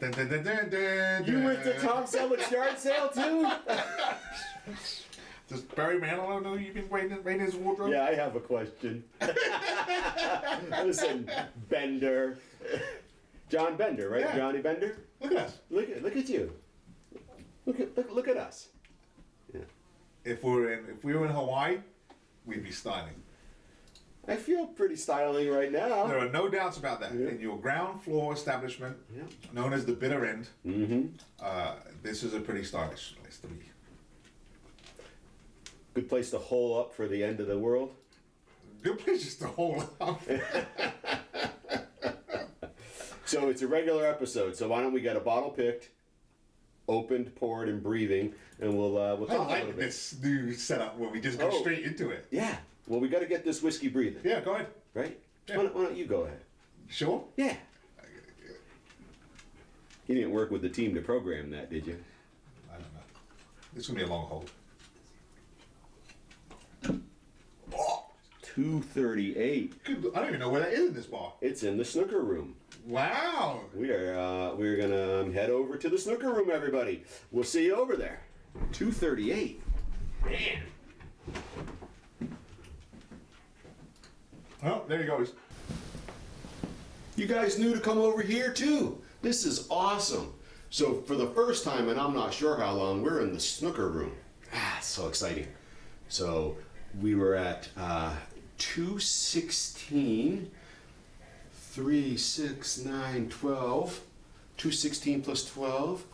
Dun, dun, dun, dun, dun, You went to dun. Tom Selleck's yard sale too? Does Barry Manilow know you've been raiding his wardrobe? Yeah, I have a question. Listen, Bender. John Bender, right? Yeah. Johnny Bender? Look at us. Look at you. Look at us. Yeah. If we were in Hawaii, we'd be styling. I feel pretty styling right now. There are no doubts about that. Yeah. In your ground floor establishment, Yeah. known as the bitter end, Mm-hmm. this is a pretty stylish place to be. Good place to hole up for the end of the world. Good place just to hold up. So it's a regular episode. So why don't we get a bottle picked, opened, poured, and breathing, and we'll I talk a little like bit. this new setup where we just go straight into it. Yeah. Well, we got to get this whiskey breathing. Yeah, go ahead. Right? Yeah. Why don't you go ahead? Sure? Yeah. You didn't work with the team to program that, did you? I don't know. This is going to be a long hold. 238. Good. I don't even know where that is in this bar. It's in the snooker room. Wow. We're gonna head over to the snooker room, everybody. We'll see you over there. 238. Man. Oh, there he goes. You guys knew to come over here too. This is awesome. So for the first time, and I'm not sure how long, we're in the snooker room. So exciting. So we were at 216, 3, 6, 9, 12. 216 plus 12.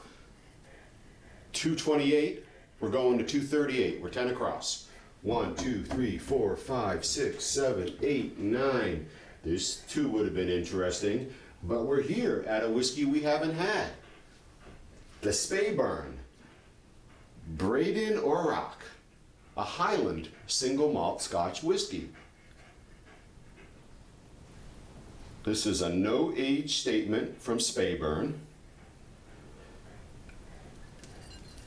228. We're going to 238. We're 10 across. 1, 2, 3, 4, 5, 6, 7, 8, 9. This 2 would have been interesting, but we're here at a whiskey we haven't had. The Speyburn, Bradan Orach, a Highland Single Malt Scotch whiskey. This is a no age statement from Speyburn.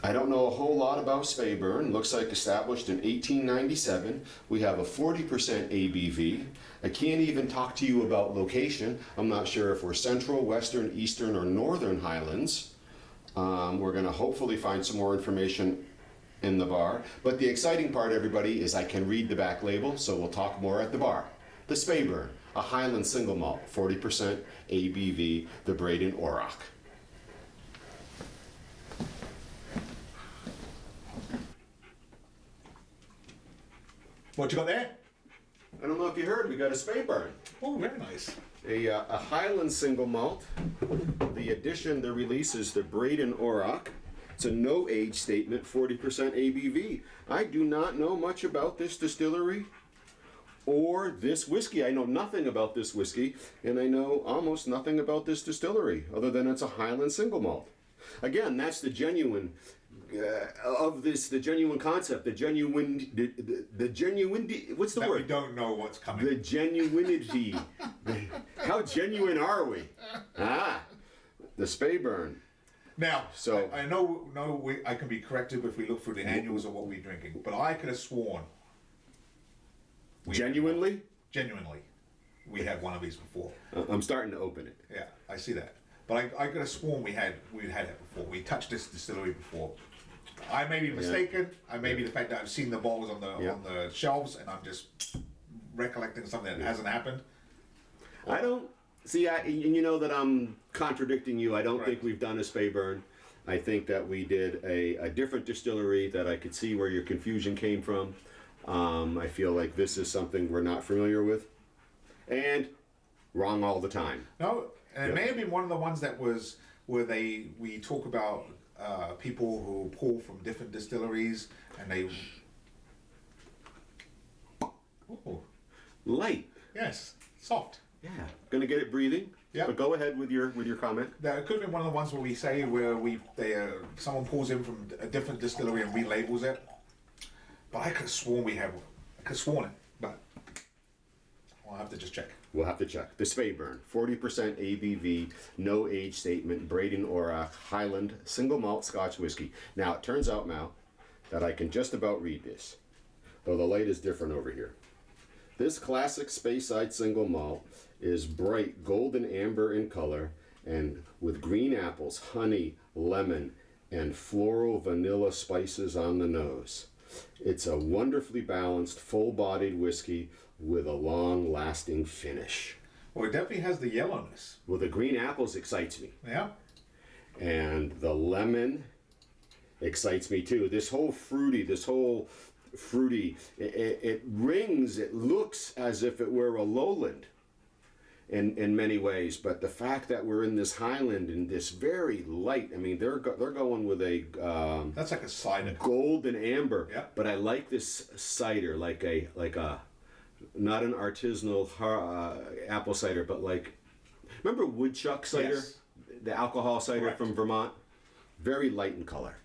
I don't know a whole lot about Speyburn. Looks like established in 1897. We have a 40% ABV. I can't even talk to you about location. I'm not sure if we're central, western, eastern, or northern Highlands. We're going to hopefully find some more information in the bar. But the exciting part, everybody, is I can read the back label, so we'll talk more at the bar. The Speyburn, a Highland Single Malt, 40% ABV, the Bradan Orach. What you got there? I don't know if you heard, we got a Speyburn. Oh, very nice. A Highland Single Malt. The edition, the release is the Bradan Orach. It's a no age statement, 40% ABV. I do not know much about this distillery or this whiskey. I know nothing about this whiskey, and I know almost nothing about this distillery, other than it's a Highland Single Malt. Again, that's the genuine of this, the genuine concept, the genuine, what's the That word? we don't know what's coming. The genuinity. How genuine are we? The Speyburn. Now, So- I know I can be corrected if we look through the annuals of what we're drinking, but I could have sworn. Genuinely? Genuinely. We had one of these before. I'm starting to open it. Yeah, I see that. But I could have sworn we'd had it before. We touched this distillery before. I may be mistaken. I may be the fact that I've seen the bottles on the shelves and I'm just recollecting something that hasn't happened. I don't see. You know that I'm contradicting you. I don't Right. think we've done a Speyburn. I think that we did a different distillery that I could see where your confusion came from. I feel like this is something we're not familiar with, and wrong all the time. No, and it may have been one of the ones that was where we talk about people who pull from different distilleries and they. Oh, Light. yes, soft. Yeah. Gonna get it breathing. Yeah. But go ahead with your comment. That could have been one of the ones where we say someone pulls in from a different distillery and relabels it. But I could have sworn we have one. I could have sworn it, but I'll have to just check. We'll have to check. The Speyburn, 40% ABV, no age statement, Bradan Orach, Highland Single Malt Scotch Whiskey. Now, it turns out, Mal, that I can just about read this, though the light is different over here. This classic Speyside Single Malt is bright golden amber in color and with green apples, honey, lemon, and floral vanilla spices on the nose. It's a wonderfully balanced, full-bodied whiskey with a long-lasting finish. Well, it definitely has the yellowness. Well, the green apples excites me. Yeah. And the lemon excites me too. This whole fruity, it rings, it looks as if it were a lowland in many ways, but the fact that we're in this Highland and this very light, I mean, they're going with a that's like a cider, golden amber. Yeah. But I like this cider, like a not an artisanal apple cider, but like, remember woodchuck cider, Yes. the alcohol cider Correct. from Vermont, very light in color.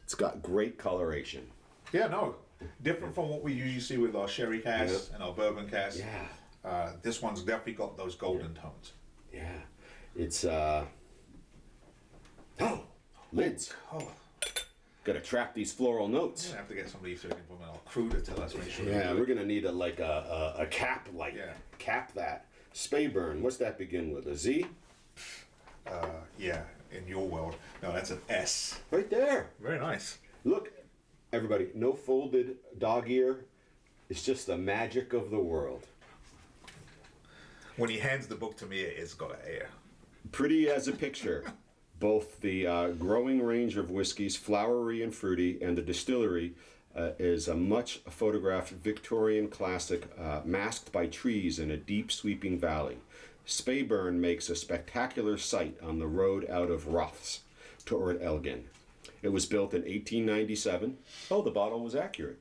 It's got great coloration. Yeah, no, different from what we usually see with our sherry casks and our bourbon casks. Yeah. This one's definitely got those golden tones. Yeah, it's lids. Oh, Gotta trap these floral I'm notes. gonna have to get somebody from our crew to tell us. Make sure. Yeah, we're gonna need a cap light. Yeah. Cap that. Speyburn. What's that begin with? A Z? Yeah, in your world, no, that's an S. Right there. Very nice. Look, everybody. No folded dog ear. It's just the magic of the world. When he hands the book to me, it's got an air. Pretty as a picture. Both the growing range of whiskeys, flowery and fruity, and the distillery is a much photographed Victorian classic masked by trees in a deep sweeping valley. Speyburn makes a spectacular sight on the road out of Roths toward Elgin. It was built in 1897. Oh, the bottle was accurate.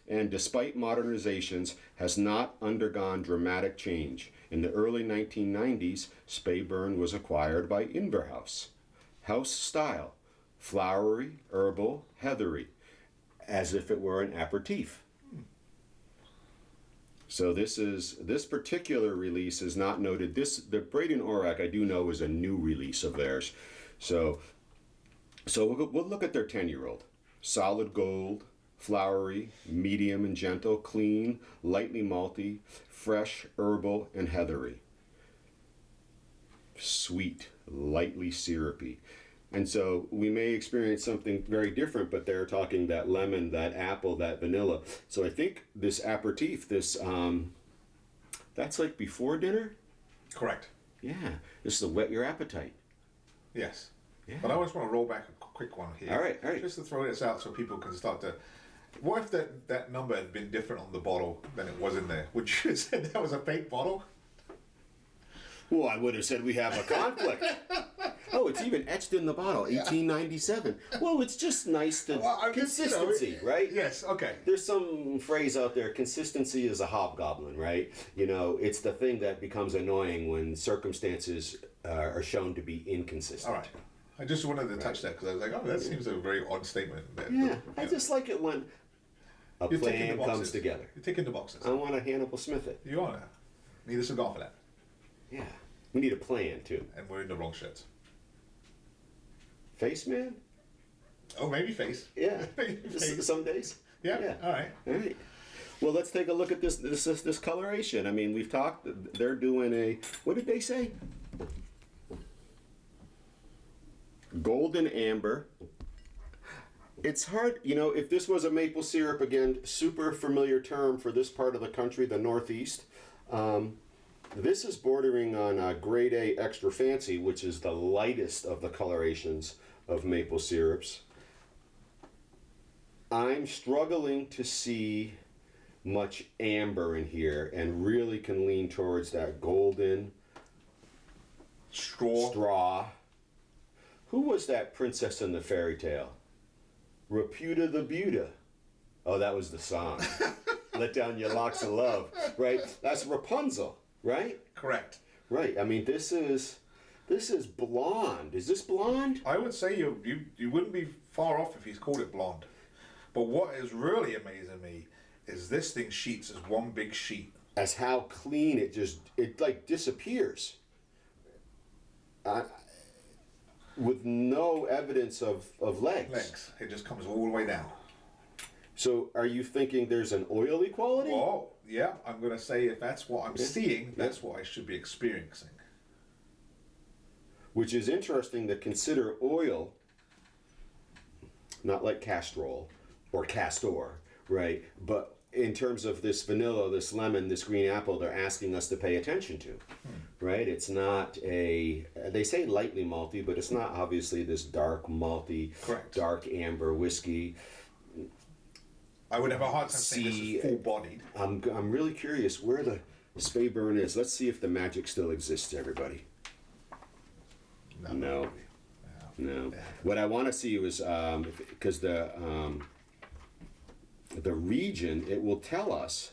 And despite modernizations, has not undergone dramatic change. In the early 1990s, Speyburn was acquired by Inverhouse. House style, flowery, herbal, heathery, as if it were an aperitif. So this particular release is not noted. The Bradan Orach I do know is a new release of theirs. So we'll look at their 10-year-old. Solid gold, flowery, medium and gentle, clean, lightly malty, fresh, herbal, and heathery. Sweet, lightly syrupy. And so we may experience something very different, but they're talking that lemon, that apple, that vanilla. So I think this aperitif, that's like before dinner? Correct. Yeah, this is to whet your appetite. Yes. Yeah. But I just want to roll back a quick one here. All right. Just to throw this out so people can start to. What if that number had been different on the bottle than it was in there? Would you have said that was a fake bottle? Well, I would have said we have a conflict. Oh, it's even etched in the bottle, 1897. Well, it's just nice to consistency, right? Yes. Okay. There's some phrase out there, consistency is a hobgoblin, right? You know, it's the thing that becomes annoying when circumstances are shown to be inconsistent. All right. I just wanted to touch that because I was like, oh, that seems a very odd statement. Yeah, I just like it when a You're ticking the plan boxes. comes together. You're ticking the boxes. I want to Hannibal Smith it. You are. Need a cigar for that. Yeah, we need a plan too. And we're in the wrong shirts. Face man? Oh, maybe face. Yeah, Face. some days. Yeah. All right. All right. Well, let's take a look at this coloration. I mean, we've talked. They're doing a. What did they say? Golden amber. It's hard, you know, if this was a maple syrup, again, super familiar term for this part of the country, the Northeast. This is bordering on grade A extra fancy, which is the lightest of the colorations of maple syrups. I'm struggling to see much amber in here and really can lean towards that golden straw. Who was that princess in the fairy tale? Reputa the Buta. Oh, that was the song. Let down your locks of love, right? That's Rapunzel, right? Correct. Right. I mean, this is blonde. Is this blonde? I would say you wouldn't be far off if he's called it blonde. But what is really amazing me is this thing sheets as one big sheet. As how clean it like disappears. With no evidence of legs. It just comes all the way down. So are you thinking there's an oily quality? Well, yeah, I'm going to say if that's what I'm seeing, that's what I should be experiencing. which is interesting to consider oil, not like castrol or castor, right? But in terms of this vanilla, this lemon, this green apple, they're asking us to pay attention to, right? It's not they say lightly malty, but it's not obviously this dark malty, Correct. dark amber whiskey. I would have a hard time saying this is full-bodied. I'm really curious where the Speyburn is. Let's see if the magic still exists, everybody. No. What I want to see was, because the region, it will tell us,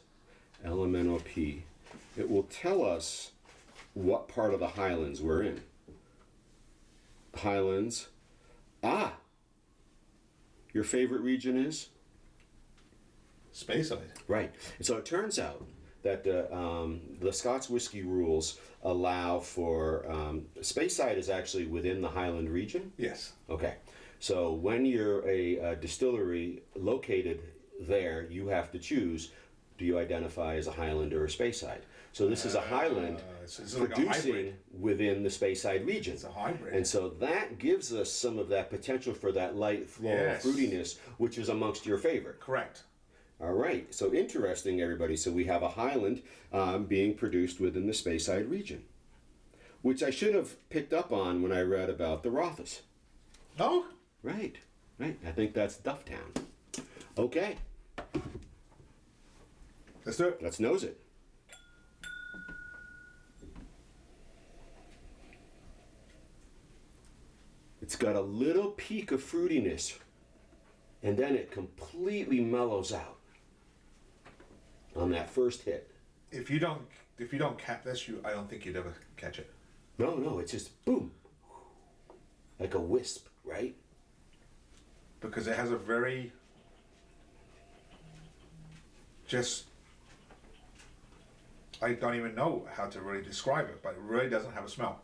LMNOP, it will tell us what part of the Highlands we're in. Highlands. Your favorite region is? Speyside. Right. And so it turns out that the Scotch whiskey rules allow for Speyside is actually within the Highland region. Yes. Okay. So when you're a distillery located there, you have to choose: do you identify as a Highland or a Speyside? So this is a Highland it's like producing within the Speyside region. It's a hybrid. And so that gives us some of that potential for that light floral fruitiness, which is amongst your favorite. Correct. All right, so interesting, everybody. So we have a Highland being produced within the Speyside region, which I should have picked up on when I read about the Rothas. No? Right. I think that's Dufftown. Okay, Let's do it. let's nose it. It's got a little peak of fruitiness, and then it completely mellows out on that first hit. If you don't cap this, I don't think you'd ever catch it. No, it's just boom, like a wisp, right? Because it has a very I don't even know how to really describe it, but it really doesn't have a smell.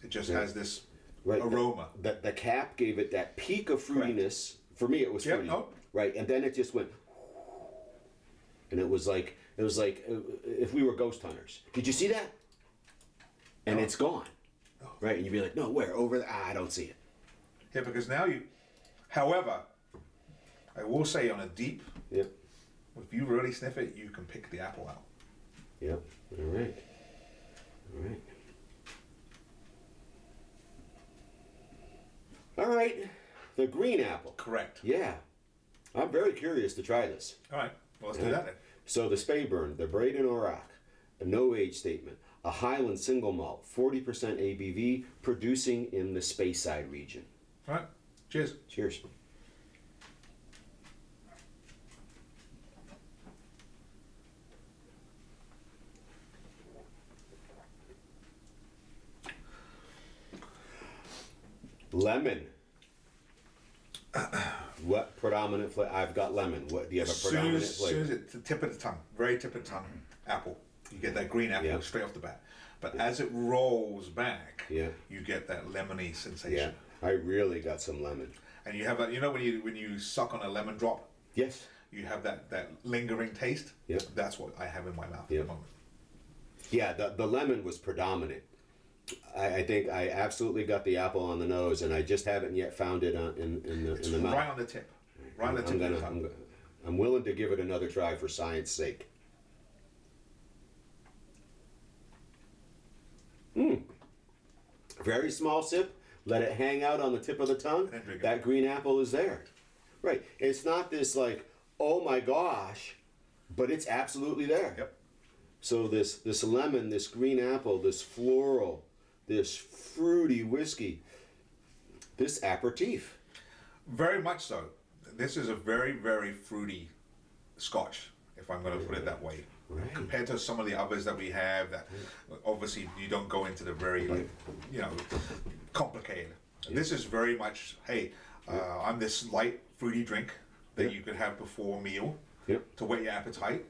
It just has this aroma. The cap gave it that peak of fruitiness. For me, it was fruity, right? And then it just went, and it was like if we were ghost hunters. Did you see that? And it's gone, right? And you'd be like, no, where? Over there? I don't see it. Yeah, because now however, I will say on a deep, Yep. if you really sniff it, you can pick the apple out. Yep. All right. All right. The green apple. Correct. Yeah. I'm very curious to try this. All right. Well, let's do that then. So the Speyburn, the Bradan Orach, a no age statement, a Highland Single Malt, 40% ABV, producing in the Speyside region. All right. Cheers. Cheers. Lemon. What predominant flavor? I've got lemon. What do you have a predominant flavor? As soon as it's the tip of the tongue, very tip of the tongue, apple. You get that green apple straight off the bat. But as it rolls back, you get that lemony sensation. Yeah, I really got some lemon. And you have that. You know when you suck on a lemon drop? Yes. You have that lingering taste. Yeah. That's what I have in my mouth at the moment. Yeah, the lemon was predominant. I think I absolutely got the apple on the nose, and I just haven't yet found it in the mouth. Right on the tip. Right on the tip of the tongue. I'm willing to give it another try for science sake. Very small sip. Let it hang out on the tip of the tongue. That green apple is there. Right. It's not this like, oh my gosh, but it's absolutely there. Yep. So this lemon, this green apple, this floral, this fruity whiskey, this aperitif. Very much so. This is a very, very fruity Scotch, if I'm going to put it that way. Right. Compared to some of the others that we have, that obviously you don't go into the very, complicated. Yeah. This is very much, I'm this light fruity drink that you could have before a meal to whet your appetite,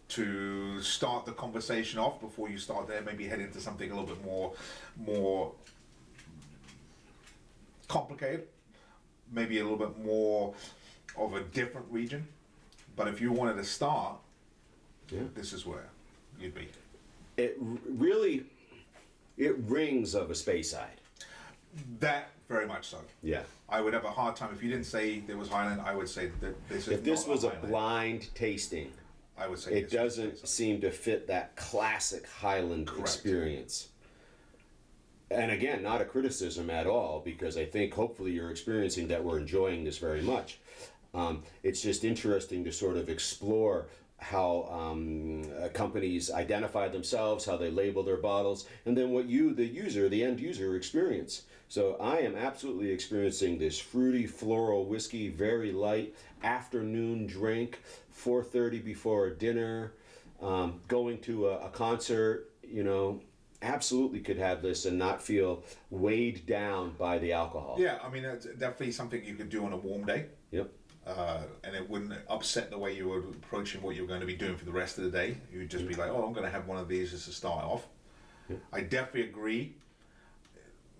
to start the conversation off before you start there, maybe head into something a little bit more complicated, maybe a little bit more of a different region. But if you wanted to start, this is where you'd be. It really, it rings of a Speyside. That very much so. Yeah. I would have a hard time if you didn't say there was Highland. I would say that this is. If this not was a Highland. blind tasting, I would say it doesn't seem to fit that classic Highland experience. And again, not a criticism at all, because I think hopefully you're experiencing that we're enjoying this very much. It's just interesting to sort of explore how companies identify themselves, how they label their bottles, and then what you, the user, the end user, experience. So I am absolutely experiencing this fruity floral whiskey, very light, afternoon drink, 4:30 before dinner, going to a concert, you know, absolutely could have this and not feel weighed down by the alcohol. Yeah, I mean, that's definitely something you could do on a warm day. Yep. And it wouldn't upset the way you were approaching what you're going to be doing for the rest of the day. You would just be like, oh, I'm going to have one of these just to start off. I definitely agree.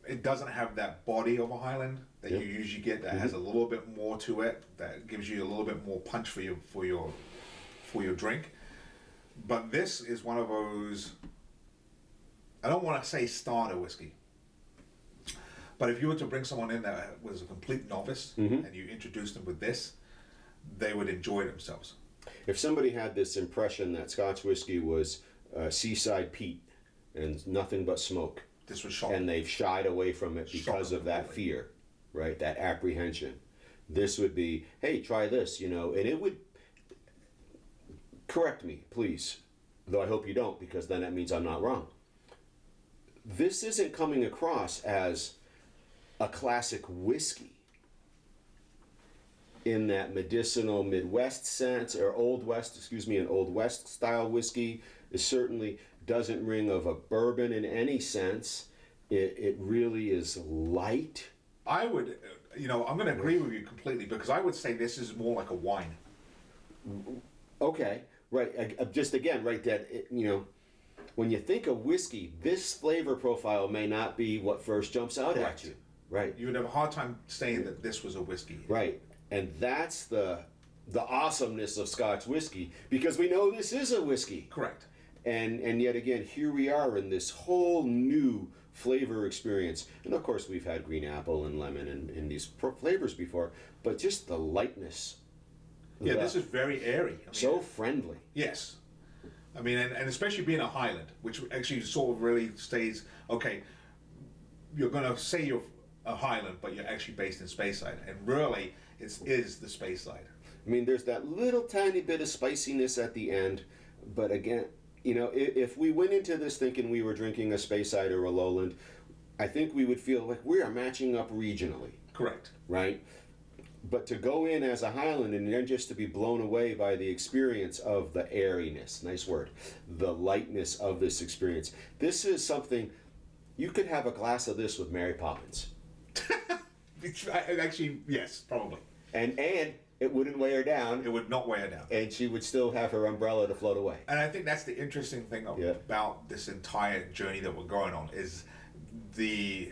It doesn't have that body of a Highland that you usually get. That has a little bit more to it. That gives you a little bit more punch for your drink. But this is one of those. I don't want to say starter whiskey. But if you were to bring someone in that was a complete novice and you introduced them with this, they would enjoy themselves. If somebody had this impression that Scotch whiskey was seaside peat and nothing but smoke, This was shocking. and they've shied away from it because of that fear, right? That apprehension. This would be, hey, try this, you know, and it would, correct me, please, though I hope you don't, because then that means I'm not wrong. This isn't coming across as a classic whiskey in that medicinal Midwest sense, or Old West, an Old West style whiskey. It certainly doesn't ring of a bourbon in any sense. It really is light. I would, I'm going to agree with you completely, because I would say this is more like a wine. Okay, right. Just again, right, that, when you think of whiskey, this flavor profile may not be what first jumps out at you. Right. You would have a hard time saying that this was a whiskey. Right. And that's the awesomeness of Scotch whiskey, because we know this is a whiskey. Correct. And yet again, here we are in this whole new flavor experience. And of course, we've had green apple and lemon and these flavors before, but just the lightness. Yeah, this is very airy. So friendly. Yes. I mean, and especially being a Highland, which actually sort of really stays, okay, you're going to say you're a Highland, but you're actually based in Speyside, and really it is the Speyside. I mean, there's that little tiny bit of spiciness at the end, but again, if we went into this thinking we were drinking a Speyside or a Lowland, I think we would feel like we are matching up regionally. Correct. Right? But to go in as a Highland and then just to be blown away by the experience of the airiness, nice word, the lightness of this experience. This is something, you could have a glass of this with Mary Poppins. Actually, yes, probably. And it wouldn't weigh her down. It would not weigh her down. And she would still have her umbrella to float away. And I think that's the interesting thing about this entire journey that we're going on, is the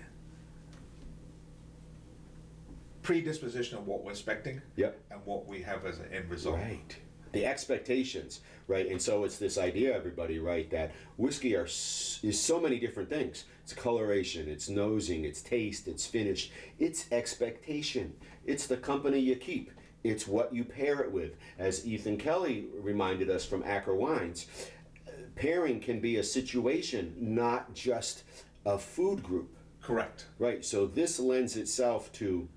predisposition of what we're expecting and what we have as an end result. Right. The expectations, right? And so it's this idea, everybody, right, that whiskey is so many different things. It's coloration, it's nosing, it's taste, it's finish, it's expectation. It's the company you keep. It's what you pair it with. As Ethan Kelly reminded us from Acker Wines, pairing can be a situation, not just a food group. Correct. Right, so this lends itself to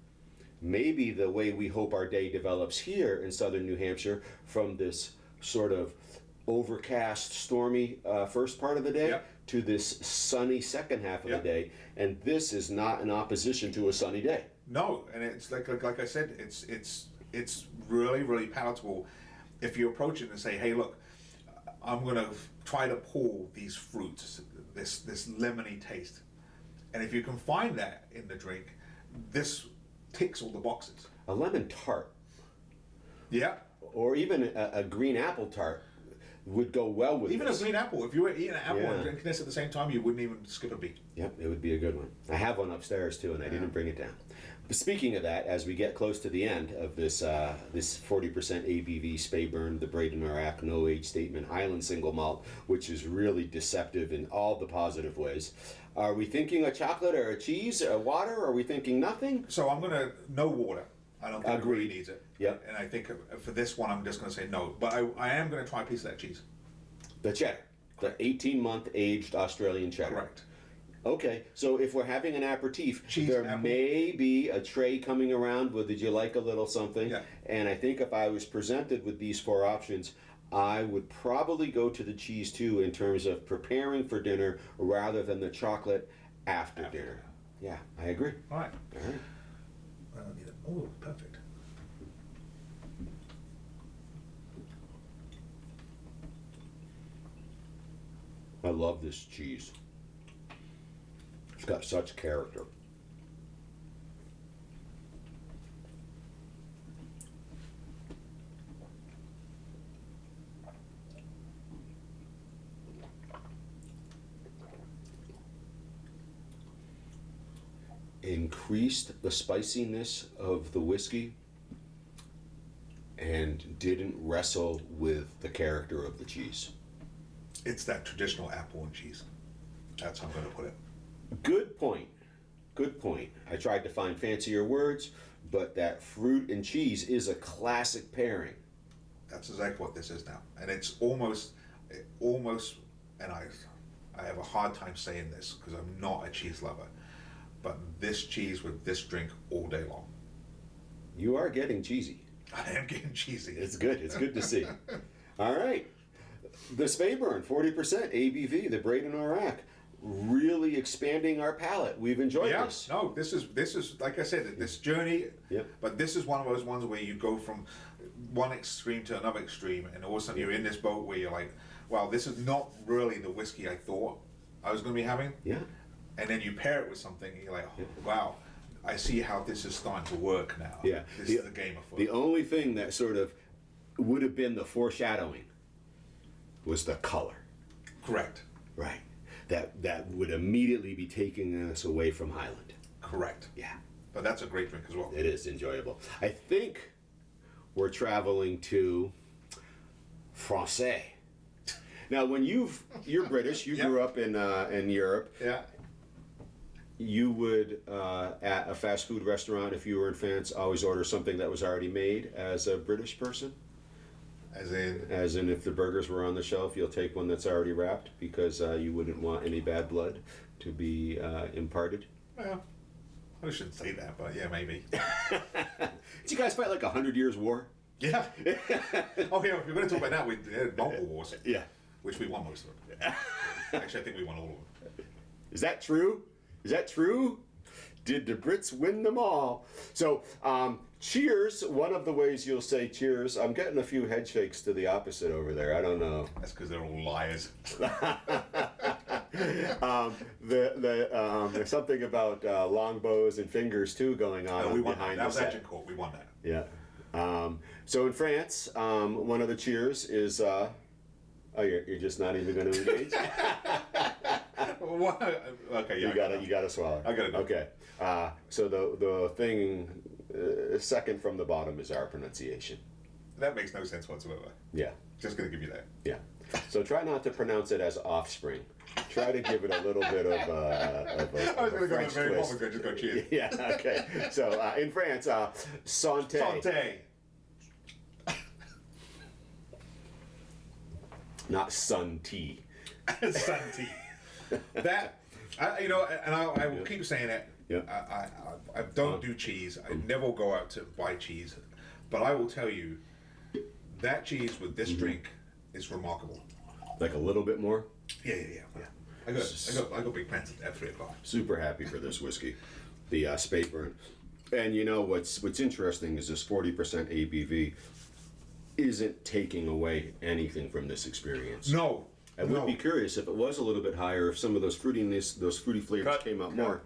maybe the way we hope our day develops here in southern New Hampshire, from this sort of overcast, stormy first part of the day to this sunny second half of the day. And this is not in opposition to a sunny day. No, and it's like I said, it's really, really palatable if you approach it and say, hey, look, I'm going to try to pull these fruits, this lemony taste. And if you can find that in the drink, this ticks all the boxes. A lemon tart. Yeah. Or even a green apple tart. would go well with Even this. a green apple. If you were eating an apple Yeah. and drinking this at the same time, you wouldn't even skip a beat. Yep, it would be a good one. I have one upstairs too, and I didn't bring it down. But speaking of that, as we get close to the end of this this 40% ABV Speyburn, the Bradan Orach no age statement Highland Single Malt, which is really deceptive in all the positive ways. Are we thinking a chocolate or a cheese or water? Or are we thinking nothing? So I'm gonna no water. I don't think it really Agreed. needs it. Yep. And I think for this one, I'm just gonna say no. But I am gonna try a piece of that cheese. The cheddar, the 18-month aged Australian cheddar. Correct. Okay, so if we're having an aperitif, Cheese, there apple. may be a tray coming around with, did you like a little something? Yeah. And I think if I was presented with these 4 options, I would probably go to the cheese too in terms of preparing for dinner rather than the chocolate after dinner. Yeah, I agree. All right. All right. I don't need it. Oh, perfect. I love this cheese. It's got such character. Increased the spiciness of the whiskey and didn't wrestle with the character of the cheese. It's that traditional apple and cheese. That's how I'm gonna put it. Good point. Good point. I tried to find fancier words, but that fruit and cheese is a classic pairing. That's exactly what this is now, and it's almost, and I have a hard time saying this because I'm not a cheese lover, but this cheese with this drink all day long. You are getting cheesy. I am getting cheesy. It's good. It's good to see. All right. The Speyburn, 40% ABV, the Bradan Orach, really expanding our palate. We've enjoyed Yeah, this. no, this is like I said, this journey. Yep. But this is one of those ones where you go from one extreme to another extreme, and all of a sudden you're in this boat where you're like, "Wow, this is not really the whiskey I thought I was going to be having." Yeah. And then you pair it with something, and you're like, oh, "Wow, I see how this is starting to work now." Yeah. This is the game of foot. The only thing that sort of would have been the foreshadowing was the color. Correct. Right. That would immediately be taking us away from Highland. Correct. Yeah. But that's a great drink as well. It is enjoyable. I think we're traveling to Francais. Now, when you're British, you Yep. grew up in Europe. Yeah. You would at a fast food restaurant, if you were in France, always order something that was already made as a British person. As in, If the burgers were on the shelf, you'll take one that's already wrapped because you wouldn't want any bad blood to be imparted. well, I shouldn't say that, but yeah, maybe. Did you guys fight like 100 Years' War? Yeah. Oh, yeah. If you're going to talk about that, we had multiple wars. Yeah. Which we won most of them. Actually, I think we won all of them. Is that true? Is that true? Did the Brits win them all? So, cheers. One of the ways you'll say cheers. I'm getting a few head shakes to the opposite over there. I don't know. That's because they're all liars. There's something about longbows and fingers too going on No, we won that. behind That the was set. Agent Court. We won that. Yeah. So in France, one of the cheers is. Oh, you're just not even going to engage. What? Okay, yeah. You gotta swallow. I gotta go. Okay. So the thing second from the bottom is our pronunciation. That makes no sense whatsoever. Yeah. Just gonna give you that. Yeah. So try not to pronounce it as offspring. Try to give it a little bit of a I was gonna go French very twist. long ago, just go cheers. Yeah. Okay. So in France, santé. Santé. Not sun tea. Santé. That, and I will keep saying it. Yeah. I don't do cheese. I never go out to buy cheese, but I will tell you that cheese with this drink is remarkable. Like a little bit more. Yeah. I got big plans at 3:00. Super happy for this whiskey, the Speyburn. And you know what's interesting is this 40% ABV isn't taking away anything from this experience. No. I would be curious if it was a little bit higher, if some of those fruitiness, those fruity flavors came out more.